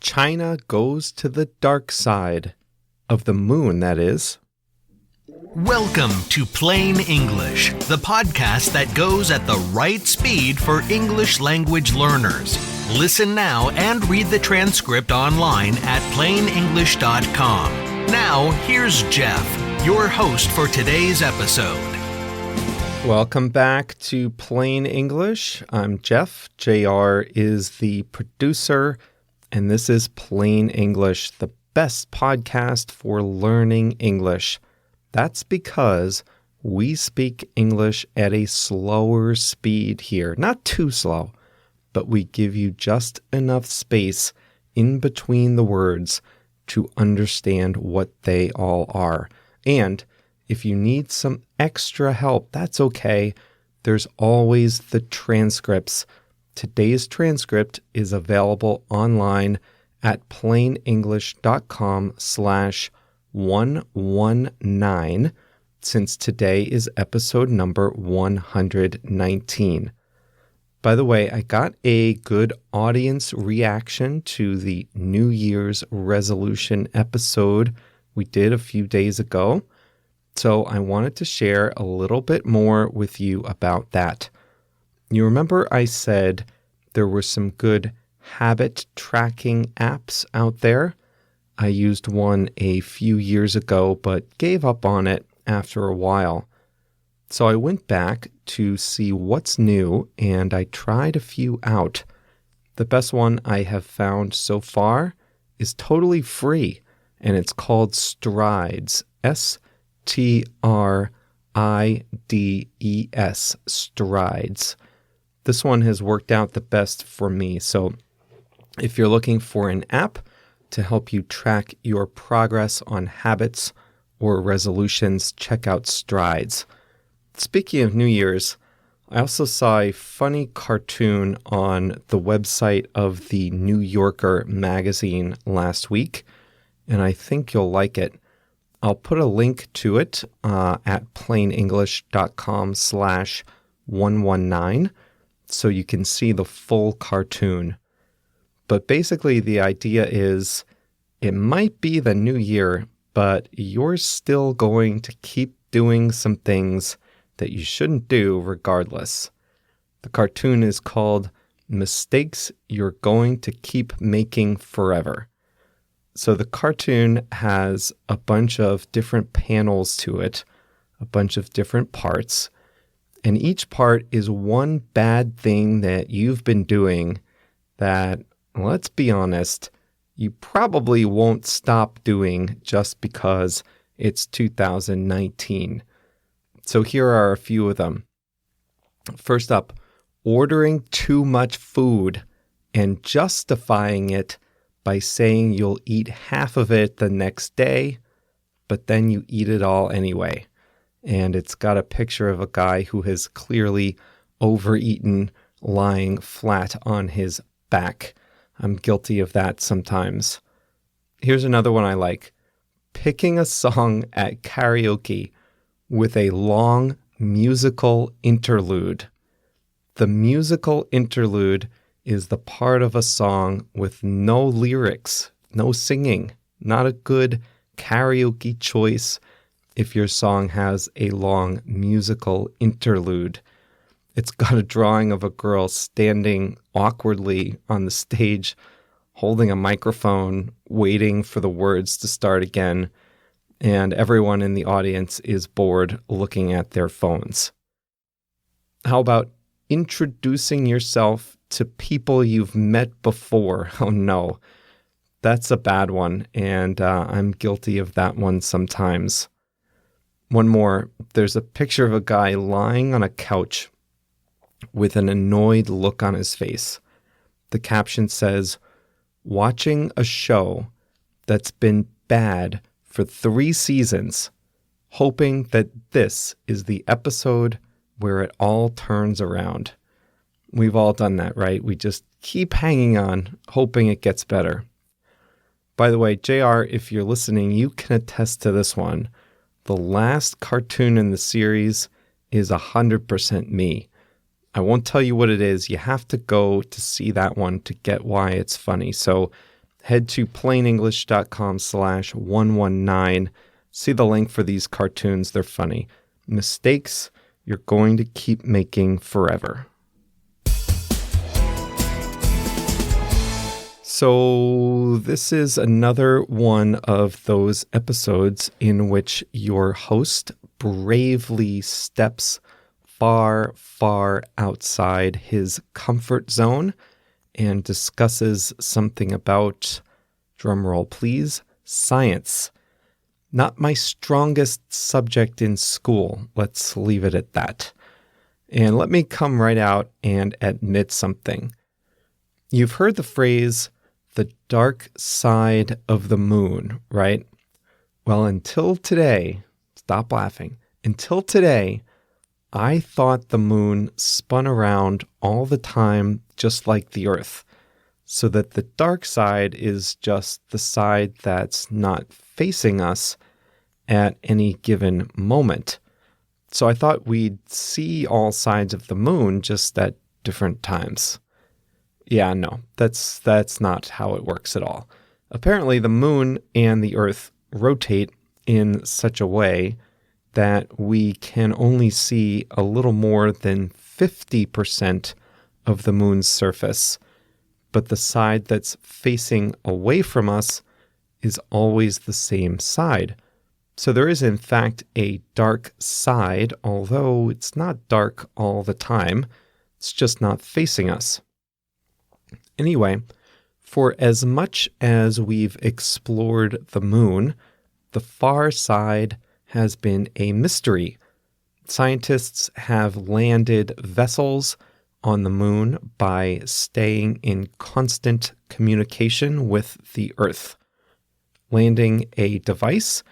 China goes to the dark side of the moon, that is. Welcome to Plain English, the podcast that goes at the right speed for English language learners. Listen now and read the transcript online at plainenglish.com. Now, here's Jeff, your host for today's episode. Welcome back to Plain English. I'm Jeff. JR is the producer, and this is Plain English, the best podcast for learning English. That's because we speak English at a slower speed here. Not too slow, but we give you just enough space in between the words to understand what they all are. And if you need some extra help, that's okay. There's always the transcripts. Today's transcript is available online at plainenglish.com/119 since today is episode number 119. By the way, I got a good audience reaction to the New Year's resolution episode we did a few days ago, so I wanted to share a little bit more with you about that. You remember I said there were some good habit tracking apps out there? I used one a few years ago, but gave up on it after a while. So I went back to see what's new, and I tried a few out. The best one I have found so far is totally free, and it's called Strides, Strides, Strides. This one has worked out the best for me, so if you're looking for an app to help you track your progress on habits or resolutions, check out Strides. Speaking of New Year's, I also saw a funny cartoon on the website of the New Yorker magazine last week, and I think you'll like it. I'll put a link to it at plainenglish.com/119 so you can see the full cartoon. But basically, the idea is it might be the new year, but you're still going to keep doing some things that you shouldn't do regardless. The cartoon is called Mistakes You're Going to Keep Making Forever. So the cartoon has a bunch of different panels to it, a bunch of different parts, and each part is one bad thing that you've been doing that, let's be honest, you probably won't stop doing just because it's 2019. So here are a few of them. First up, ordering too much food and justifying it by saying you'll eat half of it the next day, but then you eat it all anyway. And it's got a picture of a guy who has clearly overeaten, lying flat on his back. I'm guilty of that sometimes. Here's another one I like. Picking a song at karaoke with a long musical interlude. The musical interlude is the part of a song with no lyrics, no singing. Not a good karaoke choice if your song has a long musical interlude. It's got a drawing of a girl standing awkwardly on the stage, holding a microphone, waiting for the words to start again, and everyone in the audience is bored looking at their phones. How about introducing yourself to people you've met before? Oh no, that's a bad one, and I'm guilty of that one sometimes. One more, there's a picture of a guy lying on a couch with an annoyed look on his face. The caption says, watching a show that's been bad for 3 seasons, hoping that this is the episode where it all turns around. We've all done that, right? We just keep hanging on, hoping it gets better. By the way, JR, if you're listening, you can attest to this one. The last cartoon in the series is 100% me. I won't tell you what it is. You have to go to see that one to get why it's funny. So head to plainenglish.com/119. See the link for these cartoons. They're funny. Mistakes you're going to keep making forever. So this is another one of those episodes in which your host bravely steps far, far outside his comfort zone and discusses something about, drumroll please, science. Not my strongest subject in school. Let's leave it at that. And let me come right out and admit something. You've heard the phrase, the dark side of the moon, right? Well, until today, stop laughing. Until today, I thought the moon spun around all the time just like the Earth, so that the dark side is just the side that's not facing us at any given moment. So I thought we'd see all sides of the moon just at different times. Yeah, no, that's not how it works at all. Apparently, the moon and the Earth rotate in such a way that we can only see a little more than 50% of the moon's surface, but the side that's facing away from us is always the same side. So there is, in fact, a dark side, although it's not dark all the time. It's just not facing us. Anyway, for as much as we've explored the moon, the far side has been a mystery. Scientists have landed vessels on the moon by staying in constant communication with the Earth. Landing a device,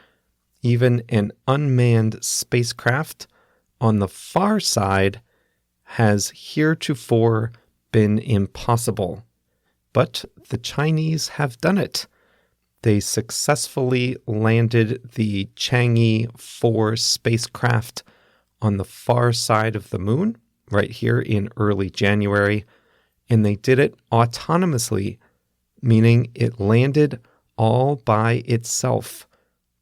even an unmanned spacecraft, on the far side has heretofore been impossible. But the Chinese have done it. They successfully landed the Chang'e 4 spacecraft on the far side of the moon, right here in early January, and they did it autonomously, meaning it landed all by itself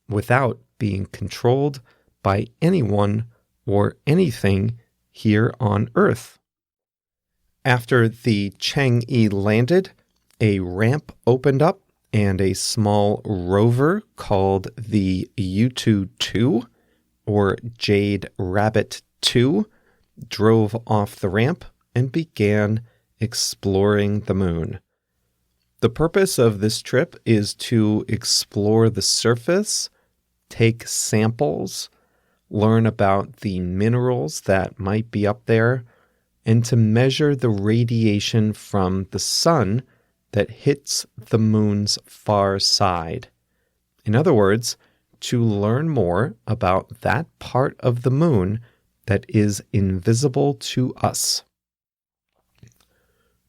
without being controlled by anyone or anything here on Earth. After the Chang'e landed, a ramp opened up and a small rover called the Yutu-2, or Jade Rabbit 2, drove off the ramp and began exploring the moon. The purpose of this trip is to explore the surface, take samples, learn about the minerals that might be up there, and to measure the radiation from the sun that hits the moon's far side. In other words, to learn more about that part of the moon that is invisible to us.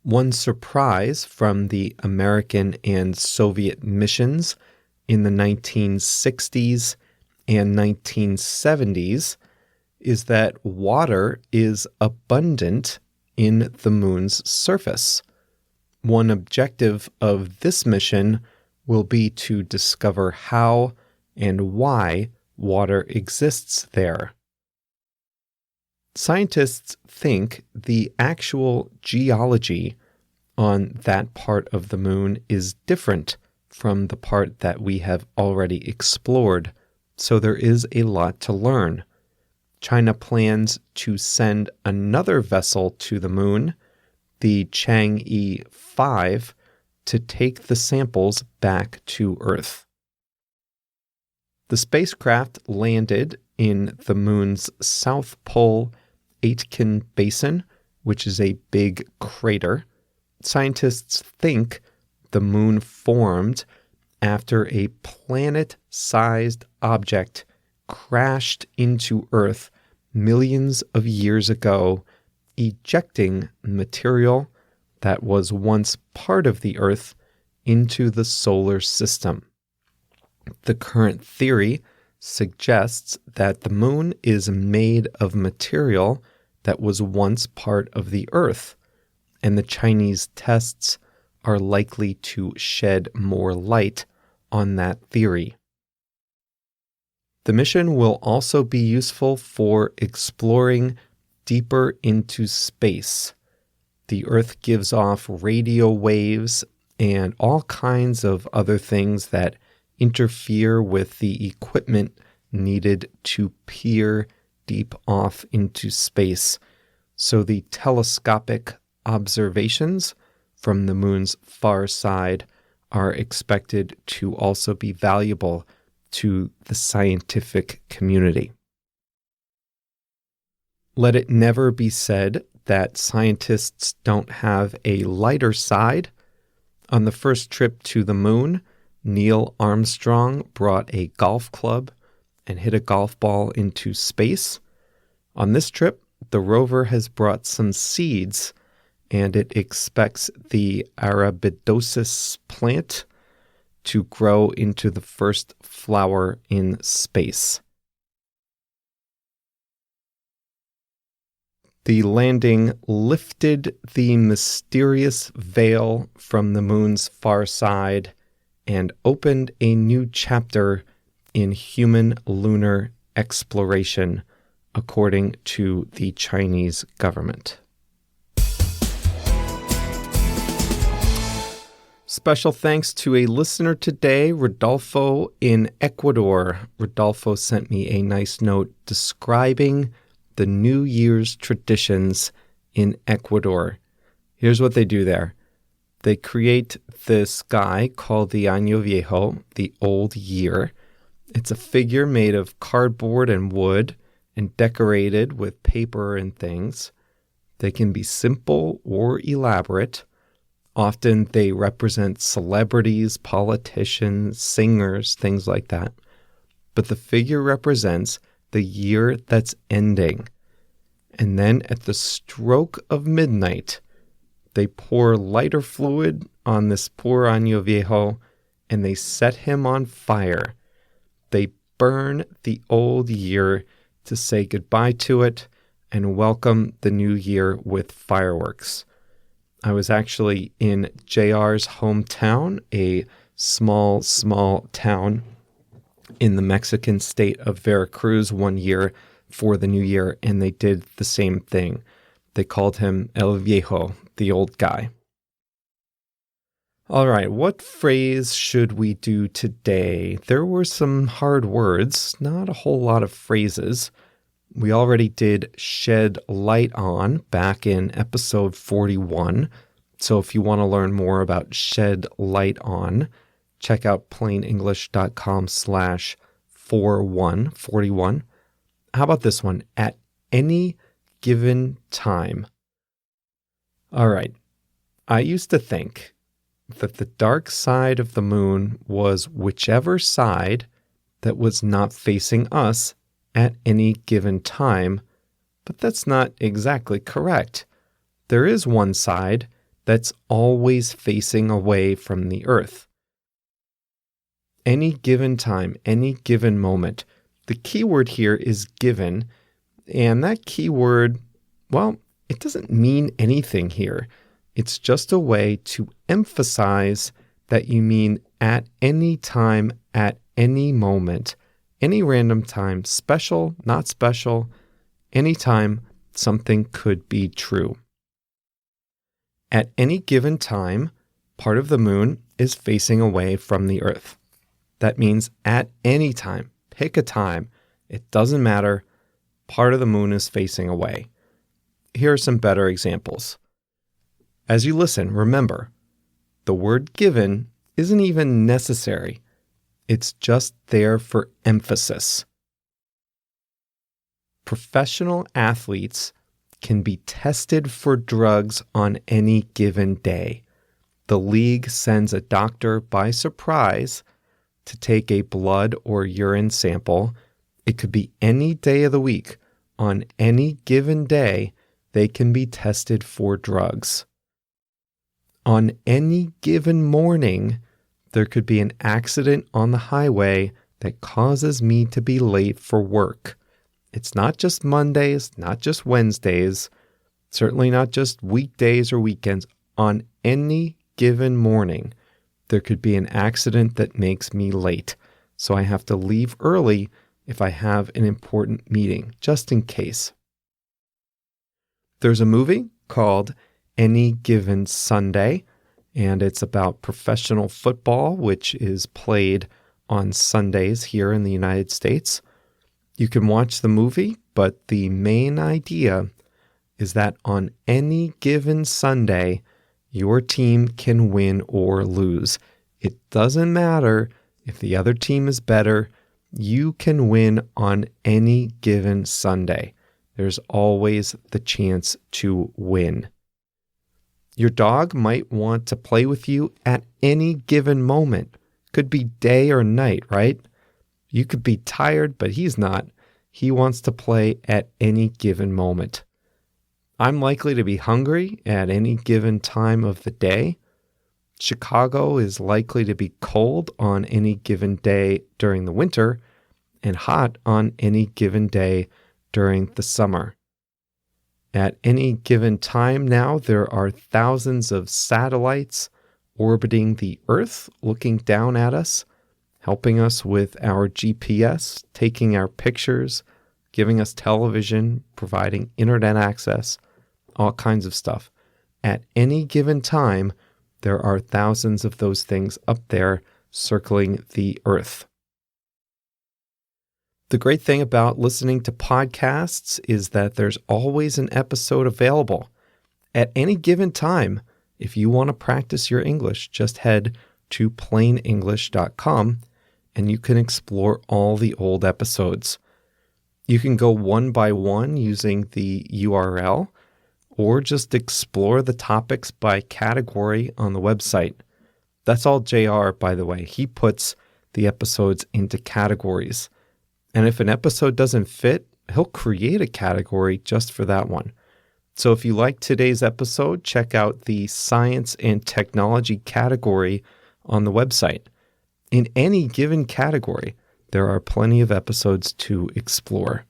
One surprise from the American and Soviet missions in the 1960s and 1970s is that water is abundant in the moon's surface. One objective of this mission will be to discover how and why water exists there. Scientists think the actual geology on that part of the moon is different from the part that we have already explored, so there is a lot to learn. China plans to send another vessel to the moon, the Chang'e 5, to take the samples back to Earth. The spacecraft landed in the moon's South Pole Aitken Basin, which is a big crater. Scientists think the moon formed after a planet-sized object crashed into Earth millions of years ago, ejecting material that was once part of the Earth into the solar system. The current theory suggests that the moon is made of material that was once part of the Earth, and the Chinese tests are likely to shed more light on that theory. The mission will also be useful for exploring deeper into space. The Earth gives off radio waves and all kinds of other things that interfere with the equipment needed to peer deep off into space. So the telescopic observations from the moon's far side are expected to also be valuable to the scientific community. Let it never be said that scientists don't have a lighter side. On the first trip to the moon, Neil Armstrong brought a golf club and hit a golf ball into space. On this trip, the rover has brought some seeds, and it expects the Arabidopsis plant to grow into the first flower in space. The landing lifted the mysterious veil from the moon's far side and opened a new chapter in human lunar exploration, according to the Chinese government. Special thanks to a listener today, Rodolfo in Ecuador. Rodolfo sent me a nice note describing the New Year's traditions in Ecuador. Here's what they do there. They create this guy called the Año Viejo, the Old Year. It's a figure made of cardboard and wood and decorated with paper and things. They can be simple or elaborate. Often they represent celebrities, politicians, singers, things like that. But the figure represents the year that's ending. And then at the stroke of midnight, they pour lighter fluid on this poor Año Viejo and they set him on fire. They burn the old year to say goodbye to it and welcome the new year with fireworks. I was actually in JR's hometown, a small town in the Mexican state of Veracruz one year for the new year, and they did the same thing. They called him El Viejo, the old guy. All right, what phrase should we do today? There were some hard words, not a whole lot of phrases. We already did shed light on back in episode 41. So if you want to learn more about shed light on, check out plainenglish.com/41. How about this one? At any given time. All right. I used to think that the dark side of the moon was whichever side that was not facing us at any given time, but that's not exactly correct. There is one side that's always facing away from the Earth. Any given time, any given moment. The key word here is given, and that key word, well, it doesn't mean anything here. It's just a way to emphasize that you mean at any time, at any moment, any random time, special, not special, anytime something could be true. At any given time, part of the moon is facing away from the Earth. That means at any time, pick a time, it doesn't matter, part of the moon is facing away. Here are some better examples. As you listen, remember, the word given isn't even necessary. It's just there for emphasis. Professional athletes can be tested for drugs on any given day. The league sends a doctor by surprise to take a blood or urine sample. It could be any day of the week. On any given day, they can be tested for drugs. On any given morning, there could be an accident on the highway that causes me to be late for work. It's not just Mondays, not just Wednesdays, certainly not just weekdays or weekends. On any given morning, there could be an accident that makes me late, so I have to leave early if I have an important meeting, just in case. There's a movie called Any Given Sunday, and it's about professional football, which is played on Sundays here in the United States. You can watch the movie, but the main idea is that on any given Sunday, your team can win or lose. It doesn't matter if the other team is better. You can win on any given Sunday. There's always the chance to win. Your dog might want to play with you at any given moment. Could be day or night, right? You could be tired, but he's not. He wants to play at any given moment. I'm likely to be hungry at any given time of the day. Chicago is likely to be cold on any given day during the winter and hot on any given day during the summer. At any given time now, there are thousands of satellites orbiting the Earth, looking down at us, helping us with our GPS, taking our pictures, giving us television, providing internet access, all kinds of stuff. At any given time, there are thousands of those things up there circling the Earth. The great thing about listening to podcasts is that there's always an episode available. At any given time, if you want to practice your English, just head to plainenglish.com and you can explore all the old episodes. You can go one by one using the URL, or just explore the topics by category on the website. That's all JR, by the way. He puts the episodes into categories. And if an episode doesn't fit, he'll create a category just for that one. So if you like today's episode, check out the science and technology category on the website. In any given category, there are plenty of episodes to explore.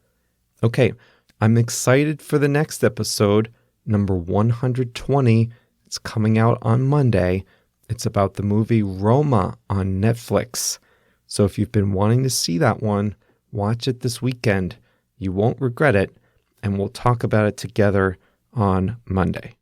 Okay, I'm excited for the next episode, number 120. It's coming out on Monday. It's about the movie Roma on Netflix. So if you've been wanting to see that one, watch it this weekend. You won't regret it, and we'll talk about it together on Monday.